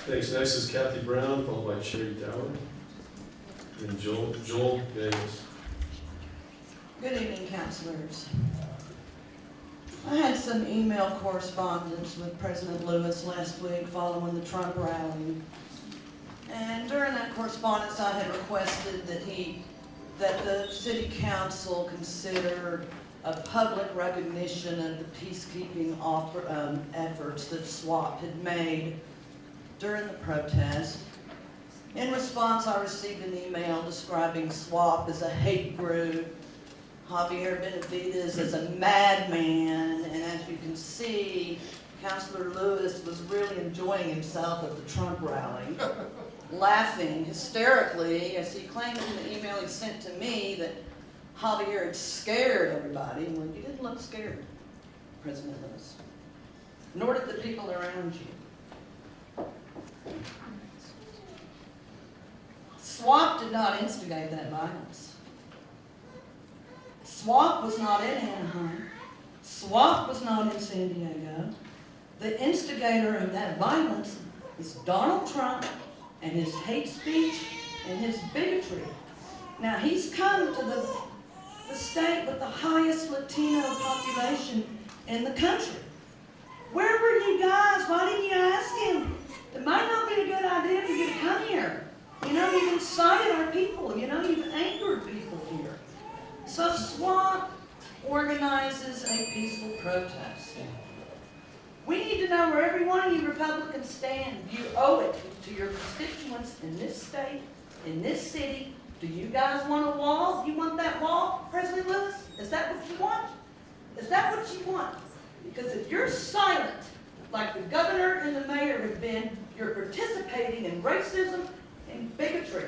Thanks. Next is Kathy Brown, followed by Cherry Dower, and Joel Gallegos. Good evening, councilors. I had some email correspondence with President Lewis last week following the Trump rally. And during that correspondence, I had requested that the city council consider a public recognition of the peacekeeping efforts that SWAP had made during the protest. In response, I received an email describing SWAP as a hate group, Javier Benavides as a madman, and as you can see, Councilor Lewis was really enjoying himself at the Trump rally, laughing hysterically as he claimed in the email he sent to me that Javier had scared everybody. Well, you didn't look scared, President Lewis, nor did the people around you. SWAP did not instigate that violence. SWAP was not in Anaheim. SWAP was not in San Diego. The instigator of that violence is Donald Trump and his hate speech and his bigotry. Now, he's come to the state with the highest Latino population in the country. Where were you guys? Why didn't you ask him? It might not be a good idea for you to come here. You know, you've incited our people. You know, you've angered people here. So SWAT organizes a peaceful protest. We need to know where every one of you Republicans stand. You owe it to your constituents in this state, in this city. Do you guys want a wall? You want that wall, President Lewis? Is that what you want? Is that what you want? Because if you're silent, like the governor and the mayor have been, you're participating in racism and bigotry.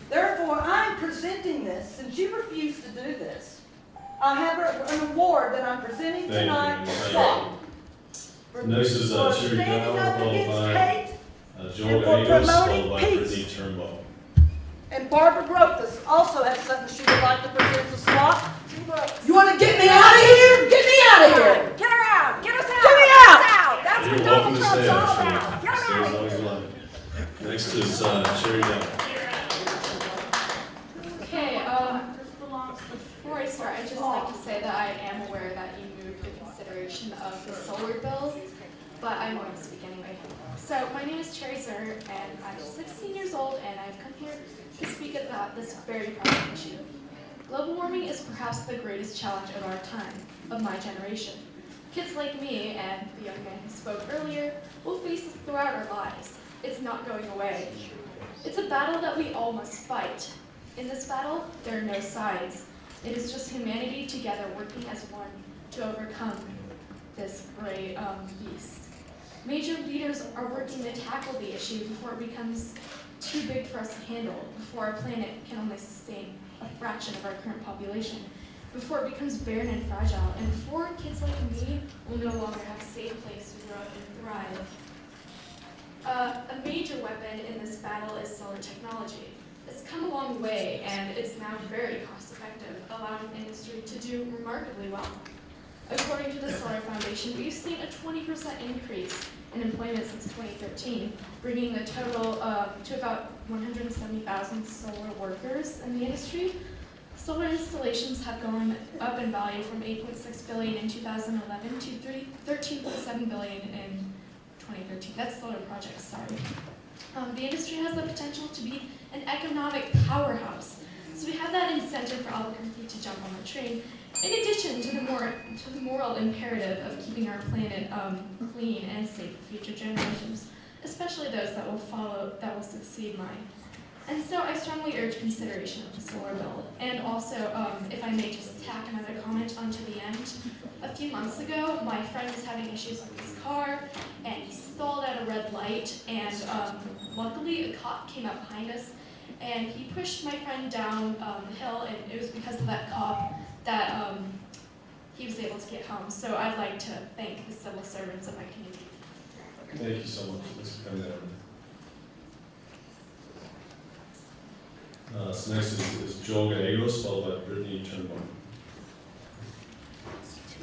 Therefore, I'm presenting this, since you refuse to do this. I have an award that I'm presenting tonight to SWAT. Next is Cherry Dower, followed by Joel Gallegos, followed by Brittany Turnbull. And Barbara Grothus also has something she would like to present to SWAT. You want to get me out of here? Get me out of here! Get her out! Get us out! Get me Get out! us out! That's what You're welcome Donald to Trump's stay, all actually. about! Get Stay her as out! long as you like. Next is Cherry Dower. Okay, before I start, I'd just like to say that I am aware that you moved the consideration of the solar bills, but I'm going to speak anyway. So, my name is Cherry Zer, and I'm 16 years old, and I've come here to speak about this very pressing issue. Global warming is perhaps the greatest challenge of our time, of my generation. Kids like me, and the young man who spoke earlier, will face this throughout our lives. It's not going away. It's a battle that we all must fight. In this battle, there are no sides. It is just humanity together working as one to overcome this great beast. Major leaders are working to tackle the issue before it becomes too big for us to handle, before our planet can only sustain a fraction of our current population, before it becomes barren and fragile, and before kids like me will no longer have a safe place to grow up and thrive. A major weapon in this battle is solar technology. It's come a long way, and it's now very cost-effective, allowing the industry to do remarkably well. According to the Solar Foundation, we've seen a 20% increase in employment since 2013, bringing the total to about 170,000 solar workers in the industry. Solar installations have gone up in value from $8.6 billion in 2011 to $13.7 billion in 2013. That's solar projects, sorry. The industry has the potential to be an economic powerhouse. So we have that incentive for Albuquerque to jump on the train, in addition to the moral imperative of keeping our planet clean and safe for future generations, especially those that will succeed mine. And so I strongly urge consideration of the solar bill. And also, if I may just tack another comment onto the end, a few months ago, my friend was having issues with his car, and he stalled at a red light, and luckily a cop came up behind us, and he pushed my friend down the hill, and it was because of that cop that he was able to get home. So I'd like to thank the civil servants of my community. Thank you so much. Thanks for coming down. So next is Joel Gallegos, followed by Brittany Turnbull.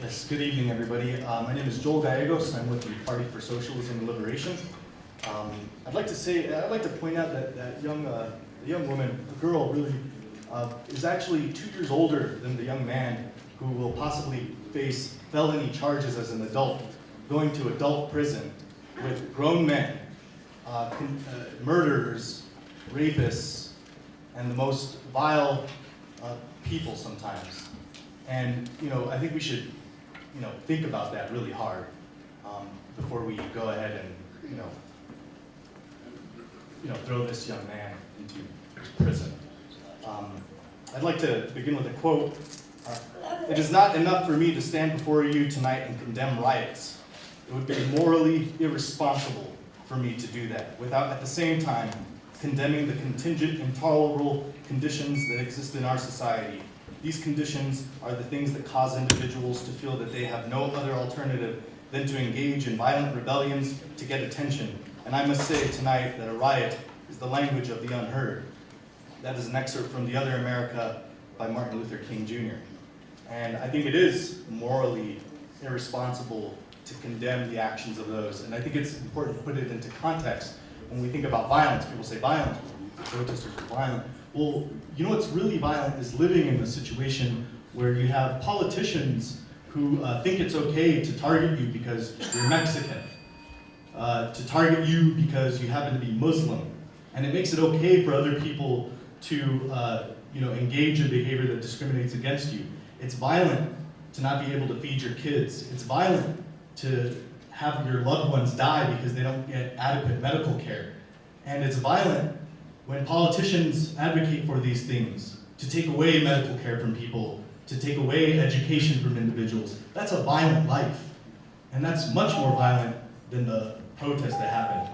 Yes, good evening, everybody. My name is Joel Gallegos, and I'm with the Party for Socialism and Liberation. I'd like to point out that the young woman, the girl, really is actually 2 years older than the young man who will possibly face felony charges as an adult, going to adult prison with grown men, murderers, rapists, and the most vile people sometimes. And I think we should think about that really hard before we go ahead and throw this young man into prison. I'd like to begin with a quote. It is not enough for me to stand before you tonight and condemn riots. It would be morally irresponsible for me to do that without at the same time condemning the contingent, intolerable conditions that exist in our society. These conditions are the things that cause individuals to feel that they have no other alternative than to engage in violent rebellions to get attention. And I must say tonight that a riot is the language of the unheard. That is an excerpt from The Other America by Martin Luther King Jr. And I think it is morally irresponsible to condemn the actions of those. And I think it's important to put it into context. When we think about violence, people say violence, protesters are violent. Well, what's really violent is living in a situation where you have politicians who think it's okay to target you because you're Mexican, to target you because you happen to be Muslim. And it makes it okay for other people to engage in behavior that discriminates against you. It's violent to not be able to feed your kids. It's violent to have your loved ones die because they don't get adequate medical care. And it's violent when politicians advocate for these things, to take away medical care from people, to take away education from individuals. That's a violent life. And that's much more violent than the protests that happen.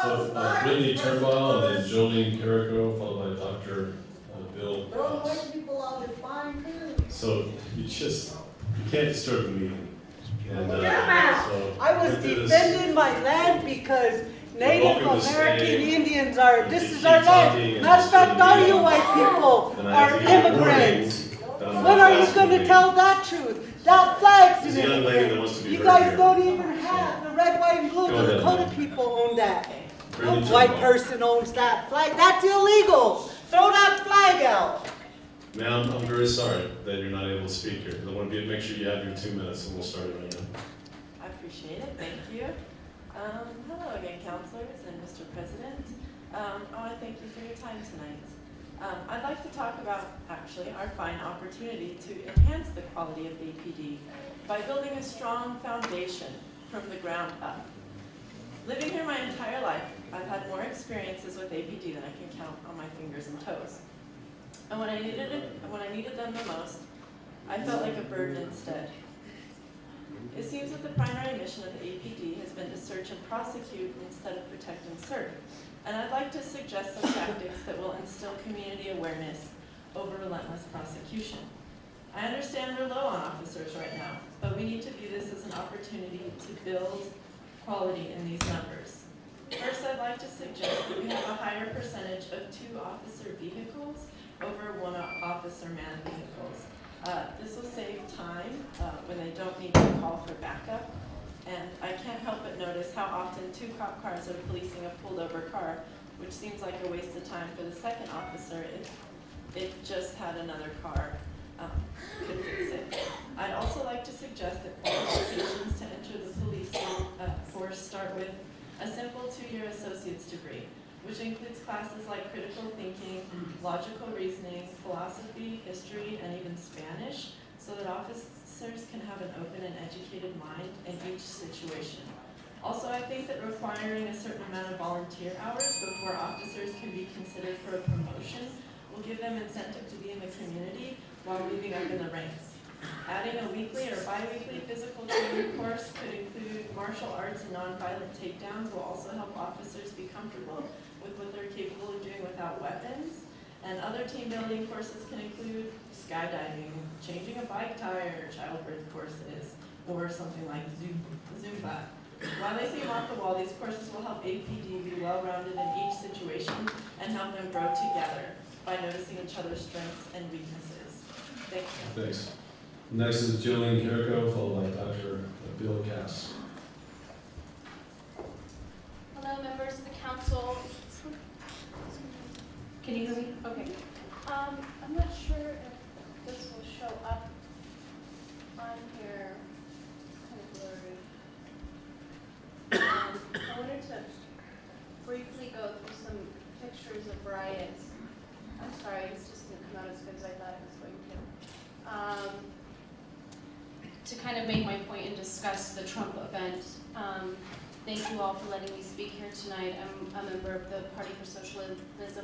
So Brittany Turnbull and then Jolene Carrico, followed by Dr. Bill Kass. So you can't disturb the meeting. And, I was defending my land because Native American Indians are, this is our land. Matter of fact, all you white people are immigrants. When are you going to tell that truth? That flag's an immigrant. You guys don't even have the red, white, and blue. The Dakota people own that. No white person owns that flag. That's illegal. Throw that flag out. Ma'am, I'm very sorry that you're not able to speak here. I want to make sure you have your 2 minutes, and we'll start it right now. I appreciate it. Thank you. Hello again, counselors and Mr. President. I want to thank you for your time tonight. I'd like to talk about, actually, our fine opportunity to enhance the quality of APD by building a strong foundation from the ground up. Living here my entire life, I've had more experiences with APD than I can count on my fingers and toes. And when I needed them the most, I felt like a burden instead. It seems that the primary mission of the APD has been to search and prosecute instead of protect and serve. And I'd like to suggest some tactics that will instill community awareness over relentless prosecution. I understand we're low on officers right now, but we need to view this as an opportunity to build quality in these numbers. First, I'd like to suggest that we have a higher percentage of 2 officer vehicles over 1 officer manned vehicles. This will save time when they don't need to call for backup. And I can't help but notice how often 2 cop cars are policing a pulled over car, which seems like a waste of time for the second officer if it just had another car could fix it. I'd also like to suggest that qualifications to enter the police force start with a simple 2-year associate's degree, which includes classes like critical thinking, logical reasoning, philosophy, history, and even Spanish, so that officers can have an open and educated mind in each situation. Also, I think that requiring a certain amount of volunteer hours before officers can be considered for a promotion will give them incentive to be in the community while moving up in the ranks. Adding a weekly or bi-weekly physical training course could include martial arts and nonviolent takedowns will also help officers be comfortable with what they're capable of doing without weapons. And other team building courses can include skydiving, changing a bike tire, childbirth courses, or something like Zumba. While they seem off the wall, these courses will help APD be well-rounded in each situation and help them grow together by noticing each other's strengths and weaknesses. Thank you. Thanks. Next is Jolene Carrico, followed by Dr. Bill Kass. Hello, members of the council. Can you hear me? Okay. I'm not sure if this will show up on here. It's kind of blurry. I wanted to briefly go through some pictures of riots. I'm sorry, this just didn't come out as good as I thought it was going to kind of make my point and discuss the Trump event. Thank you all for letting me speak here tonight. I'm a member of the Party for Socialism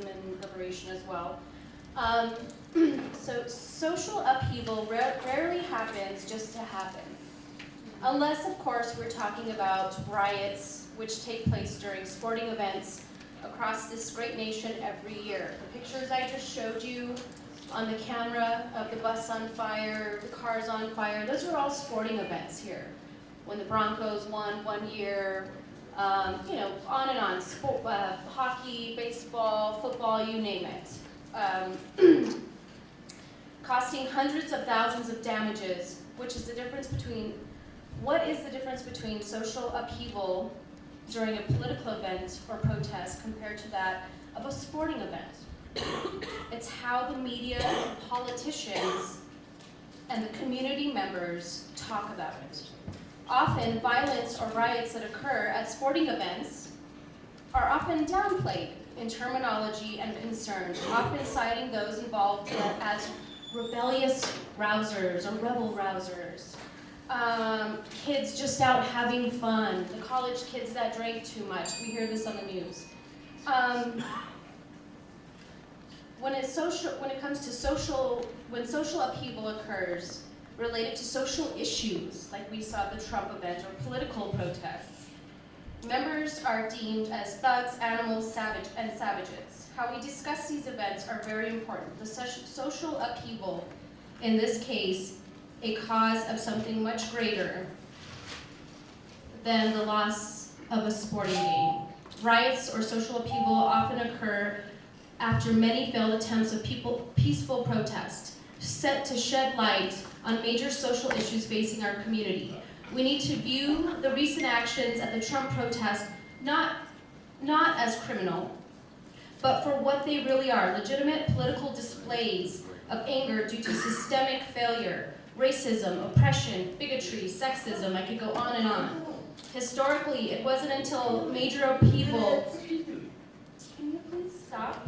and Liberation as well. So social upheaval rarely happens just to happen. Unless, of course, we're talking about riots which take place during sporting events across this great nation every year. The pictures I just showed you on the camera of the bus on fire, the cars on fire, those are all sporting events here. When the Broncos won one year, you know, on and on, sport, hockey, baseball, football, you name it. Costing hundreds of thousands of damages, which is the difference between, what is the difference between social upheaval during a political event or protest compared to that of a sporting event? It's how the media, politicians, and the community members talk about it. Often, violence or riots that occur at sporting events are often downplayed in terminology and concern, often citing those involved as rebellious rousers or rebel rousers. Kids just out having fun, the college kids that drank too much. We hear this on the news. When social upheaval occurs related to social issues, like we saw at the Trump event, or political protests, members are deemed as thugs, animals, savages. How we discuss these events are very important. The social upheaval, in this case, a cause of something much greater than the loss of a sporting game. Riots or social upheaval often occur after many failed attempts of peaceful protest, set to shed light on major social issues facing our community. We need to view the recent actions at the Trump protest not as criminal, but for what they really are, legitimate political displays of anger due to systemic failure, racism, oppression, bigotry, sexism, I could go on and on. Historically, it wasn't until major upheaval, can you please stop?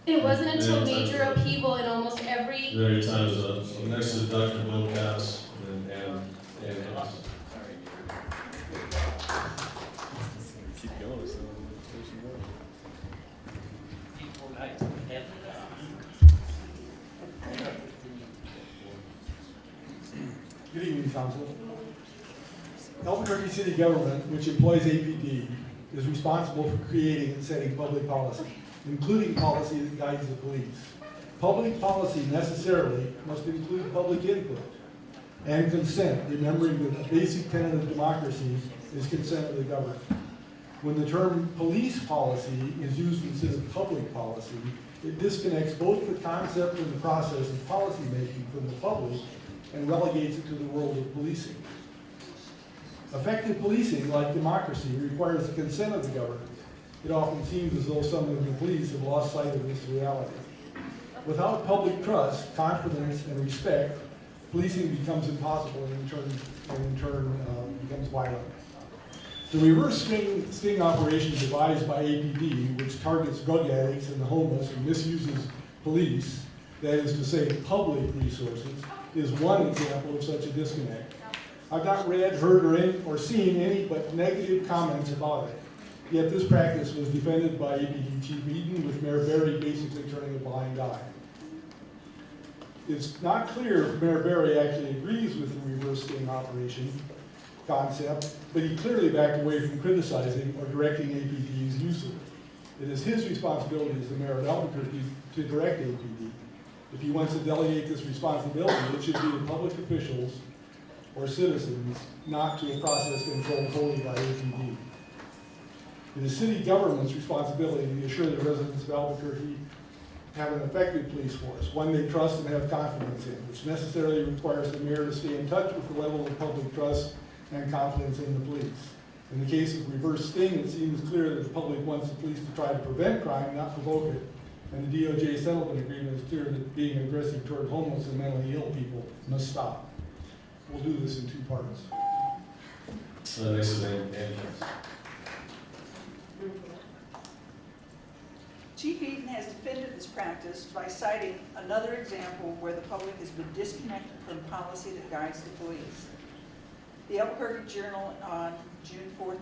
It wasn't until major upheaval in almost every... Your time is up. So next is Dr. Bill Kass, and then Ann Kass. Keep going, so Good evening, Council. Albuquerque City Government, which employs APD, is responsible for creating and setting public policy, including policy that guides the police. Public policy necessarily must include public input and consent, remembering that a basic tenet of democracy is consent of the governed. When the term police policy is used instead of public policy, it disconnects both the concept and the process of policy making from the public and relegates it to the world of policing. Effective policing, like democracy, requires the consent of the government. It often seems as though some of the police have lost sight of this reality. Without public trust, confidence, and respect, policing becomes impossible and in turn becomes violent. The reverse sting operation devised by APD, which targets drug addicts and the homeless and misuses police, that is to say public resources, is one example of such a disconnect. I've not read, heard, or seen any but negative comments about it. Yet this practice was defended by APD Chief Eaton, with Mayor Berry basically turning a blind eye. It's not clear if Mayor Berry actually agrees with the reverse sting operation concept, but he clearly backed away from criticizing or directing APD's use of it. It is his responsibility as the mayor of Albuquerque to direct APD. If he wants to delegate this responsibility, it should be to public officials or citizens, not to a process controlled wholly by APD. It is city government's responsibility to assure the residents of Albuquerque have an effective police force, one they trust and have confidence in, which necessarily requires the mayor to stay in touch with the level of public trust and confidence in the police. In the case of reverse sting, it seems clear that the public wants the police to try to prevent crime, not provoke it. And the DOJ settlement agreement is clear that being aggressive toward homeless and mentally ill people must stop. We'll do this in 2 parts. Next is Andy. Chief Eaton has defended this practice by citing another example where the public has been disconnected from policy that guides the police. The Albuquerque Journal on June 4th,